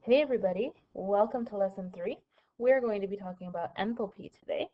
Hey everybody, welcome to lesson 3. We're going to be talking about enthalpy today.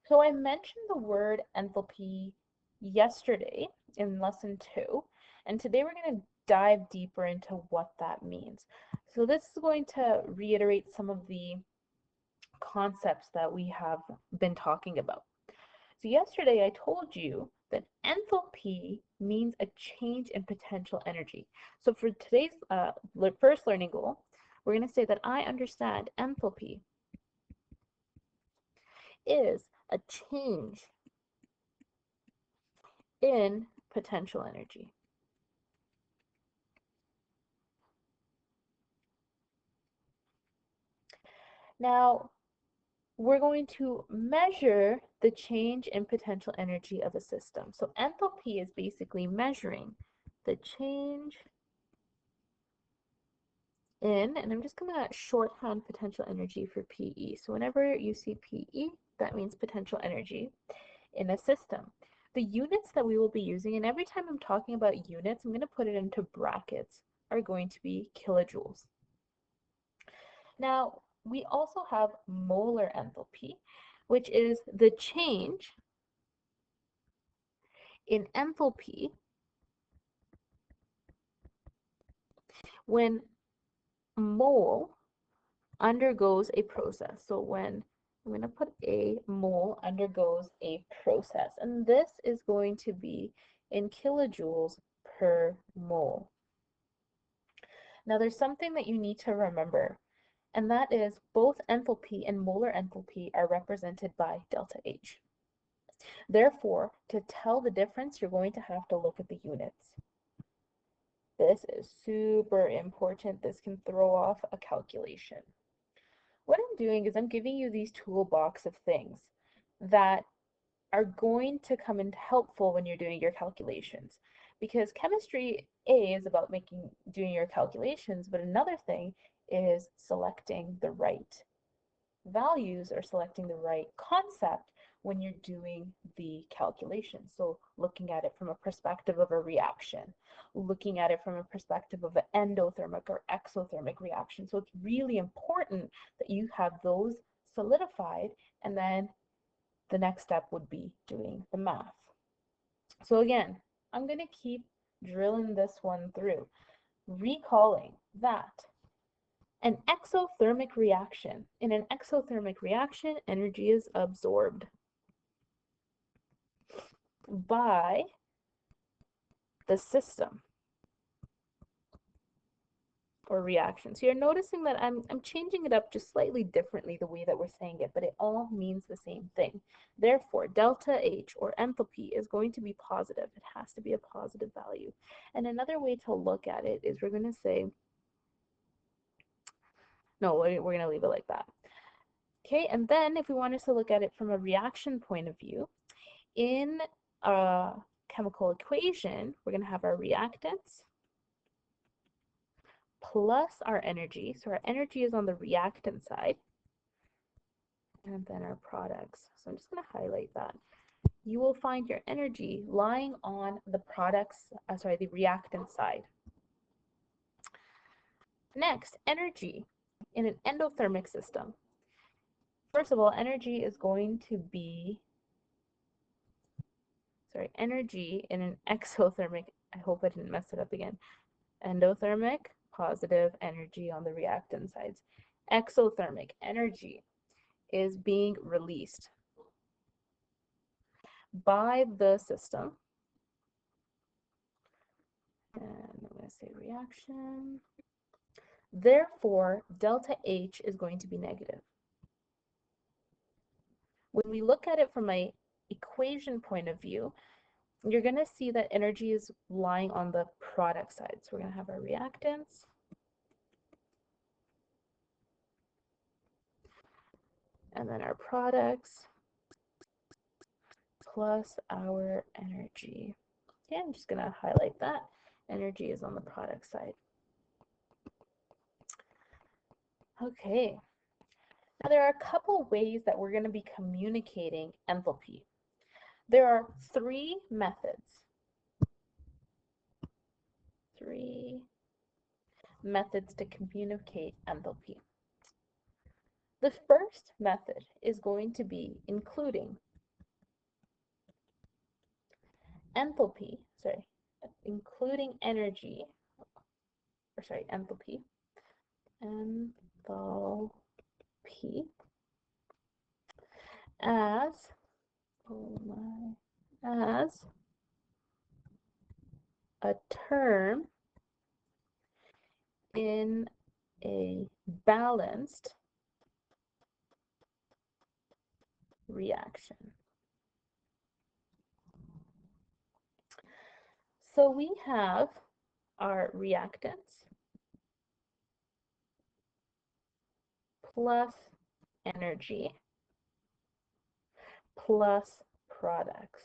So I mentioned the word enthalpy yesterday in lesson 2, and today we're going to dive deeper into what that means. So this is going to reiterate some of the concepts that we have been talking about. So yesterday I told you that enthalpy means a change in potential energy. So for today's first learning goal, we're going to say that I understand enthalpy is a change in potential energy. Now, we're going to measure the change in potential energy of a system. So enthalpy is basically measuring the change in, and I'm just going to shorthand potential energy for PE. So whenever you see PE, that means potential energy in a system. The units that we will be using, and every time I'm talking about units, I'm going to put it into brackets, are going to be kilojoules. Now, we also have molar enthalpy, which is the change in enthalpy when mole undergoes a process. So when I'm going to put a mole undergoes a process, and this is going to be in kilojoules per mole. Now there's something that you need to remember, and that is both enthalpy and molar enthalpy are represented by delta H. Therefore, to tell the difference, you're going to have to look at the units. This is super important. This can throw off a calculation. What I'm doing is I'm giving you these toolbox of things that are going to come in helpful when you're doing your calculations. Because chemistry A is about doing your calculations, but another thing is selecting the right values or selecting the right concept when you're doing the calculation. So looking at it from a perspective of a reaction, looking at it from a perspective of an endothermic or exothermic reaction. So it's really important that you have those solidified, and then the next step would be doing the math. So again, I'm going to keep drilling this one through, recalling that an exothermic reaction. In an exothermic reaction, energy is absorbed by the system or reaction. So you're noticing that I'm changing it up just slightly differently the way that we're saying it, but it all means the same thing. Therefore, delta H or enthalpy is going to be positive. It has to be a positive value. And another way to look at it is we're going to say, no, we're going to leave it like that. Okay, and then if we wanted to look at it from a reaction point of view, in a chemical equation, we're going to have our reactants plus our energy. So our energy is on the reactant side, and then our products. So I'm just going to highlight that. You will find your energy lying on the the reactant side. Next, energy in an endothermic system. First of all, energy is going to be, energy in an exothermic, I hope I didn't mess it up again. Endothermic, positive energy on the reactant sides. Exothermic energy is being released by the system. And I'm going to say reaction. Therefore, delta H is going to be negative. When we look at it from an equation point of view, you're going to see that energy is lying on the product side. So we're going to have our reactants and then our products plus our energy. Okay, I'm just going to highlight that. Energy is on the product side. Okay. Now there are a couple ways that we're going to be communicating enthalpy. There are 3 methods. 3 methods to communicate enthalpy. The first method is going to be including enthalpy, including energy, enthalpy, as, as a term in a balanced reaction. So we have our reactants plus energy plus products.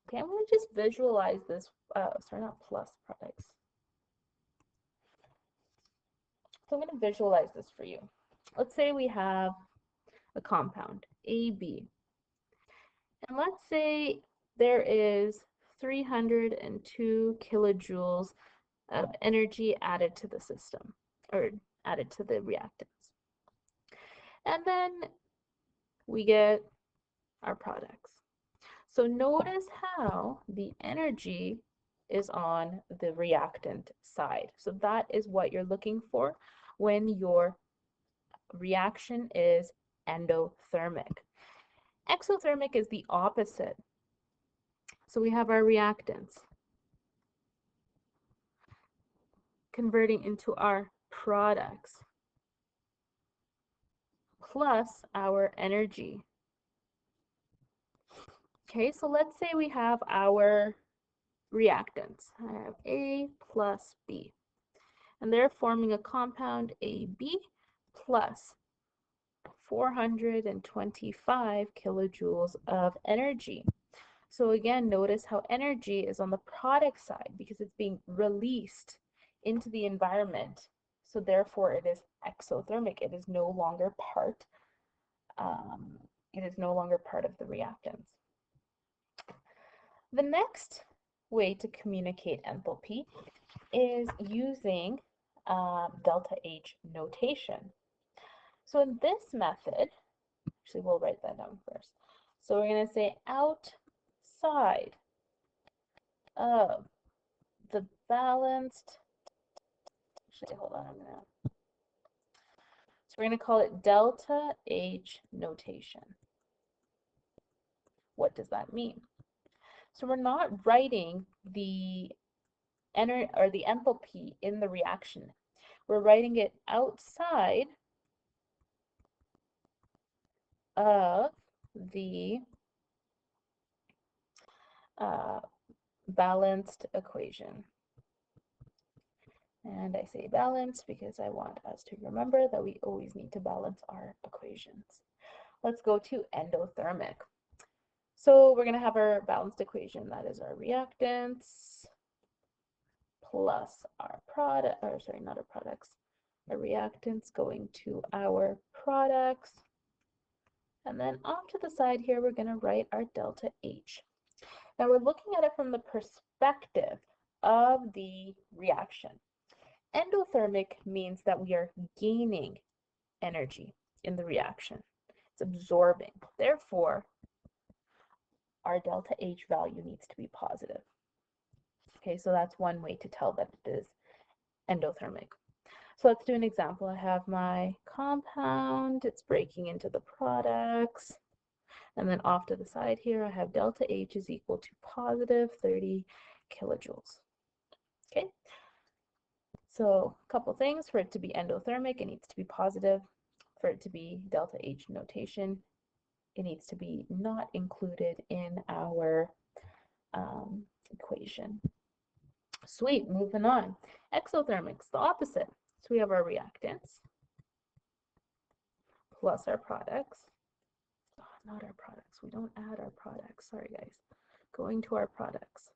Okay, I'm going to just visualize this, not plus products. So I'm going to visualize this for you. Let's say we have a compound, AB. And let's say there is 302 kilojoules of energy added to the system, or added to the reactants. And then we get our products. So notice how the energy is on the reactant side. So that is what you're looking for when your reaction is endothermic. Exothermic is the opposite. So we have our reactants converting into our products plus our energy. Okay, so let's say we have our reactants. I have A plus B, and they're forming a compound AB plus 425 kilojoules of energy. So again, notice how energy is on the product side because it's being released into the environment. So therefore, it is exothermic. It is no longer part. It is no longer part of the reactants. The next way to communicate enthalpy is using delta H notation. So in this method, actually we'll write that down first. So we're going to say outside of the balanced, actually hold on a minute. So we're going to call it delta H notation. What does that mean? So we're not writing the enthalpy in the reaction. We're writing it outside of the balanced equation. And I say balanced because I want us to remember that we always need to balance our equations. Let's go to endothermic. So we're going to have our balanced equation. That is our reactants plus our product, or sorry, not our products, our reactants going to our products. And then off to the side here, we're going to write our delta H. Now we're looking at it from the perspective of the reaction. Endothermic means that we are gaining energy in the reaction. It's absorbing. Therefore, our delta H value needs to be positive. Okay, so that's one way to tell that it is endothermic. So let's do an example. I have my compound. It's breaking into the products. And then off to the side here, I have delta H is equal to positive 30 kilojoules. Okay, so a couple things. For it to be endothermic, it needs to be positive. For it to be delta H notation, it needs to be not included in our equation. Sweet, moving on. Exothermics, the opposite. So we have our reactants plus our products. Oh, not our products. We don't add our products. Sorry, guys. Going to our products.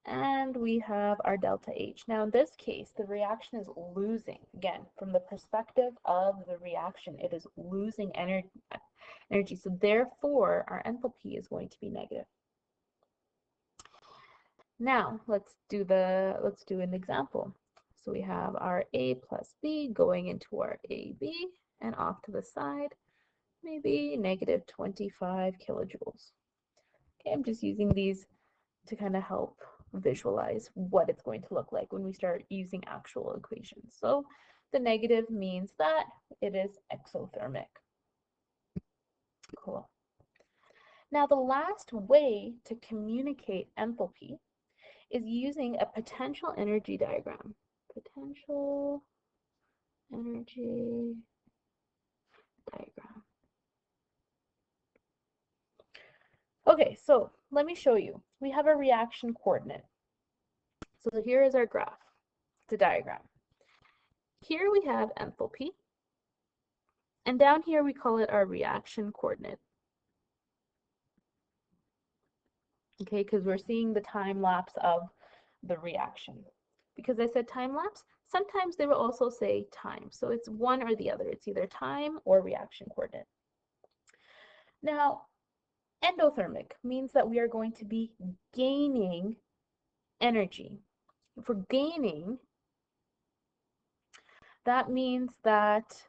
And we have our delta H. Now, in this case, the reaction is losing. Again, from the perspective of the reaction, it is losing energy. So therefore, our enthalpy is going to be negative. Now let's do an example. So we have our A plus B going into our AB, and off to the side, maybe negative 25 kilojoules. Okay, I'm just using these to kind of help visualize what it's going to look like when we start using actual equations. So the negative means that it is exothermic. Cool. Now the last way to communicate enthalpy is using a potential energy diagram. Potential energy diagram. Okay, so let me show you. We have a reaction coordinate. So here is our graph, the diagram. Here we have enthalpy, and down here we call it our reaction coordinate. Okay, because we're seeing the time lapse of the reaction. Because I said time lapse, sometimes they will also say time. So it's one or the other. It's either time or reaction coordinate. Now, endothermic means that we are going to be gaining energy. If we're gaining, that means that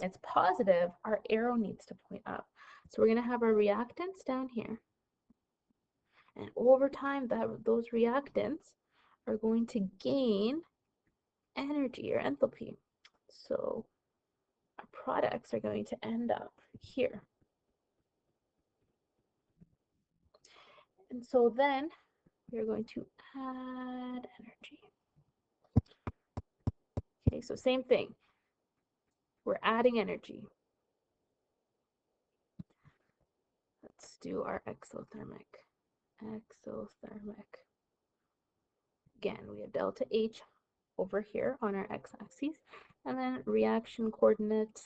it's positive, our arrow needs to point up. So we're going to have our reactants down here. And over time, those reactants are going to gain energy or enthalpy. So our products are going to end up here. And so then we're going to add energy. Okay, so same thing. We're adding energy. Let's do our exothermic. Exothermic. Again, we have delta H over here on our x-axis, and then reaction coordinate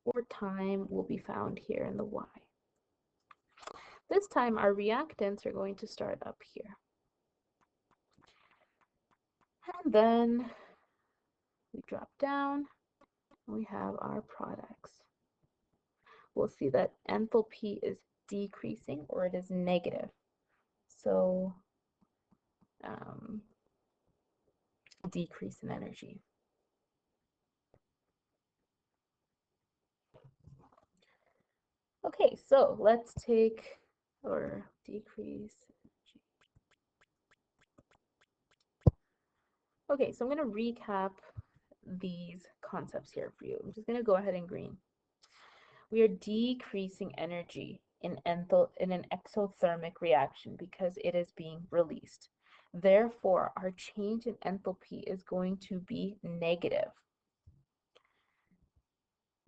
or time will be found here in the y. This time our reactants are going to start up here. And then we drop down, and we have our products. We'll see that enthalpy is decreasing or it is negative. So decrease in energy. Okay, so let's take or decrease energy. Okay, so I'm going to recap these concepts here for you. I'm just going to go ahead and green. We are decreasing energy in an exothermic reaction because it is being released. Therefore, our change in enthalpy is going to be negative.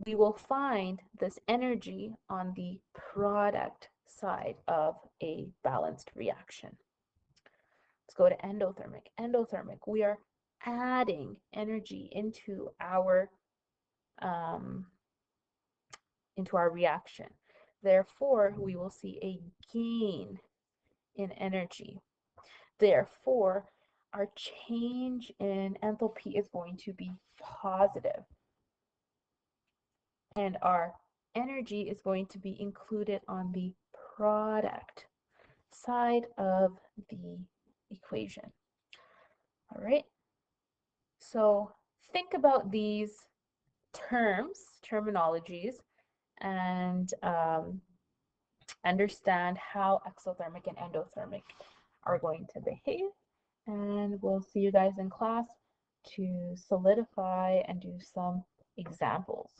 We will find this energy on the product side of a balanced reaction. Let's go to endothermic. Endothermic, we are adding energy into our reaction. Therefore, we will see a gain in energy. Therefore, our change in enthalpy is going to be positive. And our energy is going to be included on the product side of the equation. All right. So think about these terminologies, and understand how exothermic and endothermic are going to behave. And we'll see you guys in class to solidify and do some examples.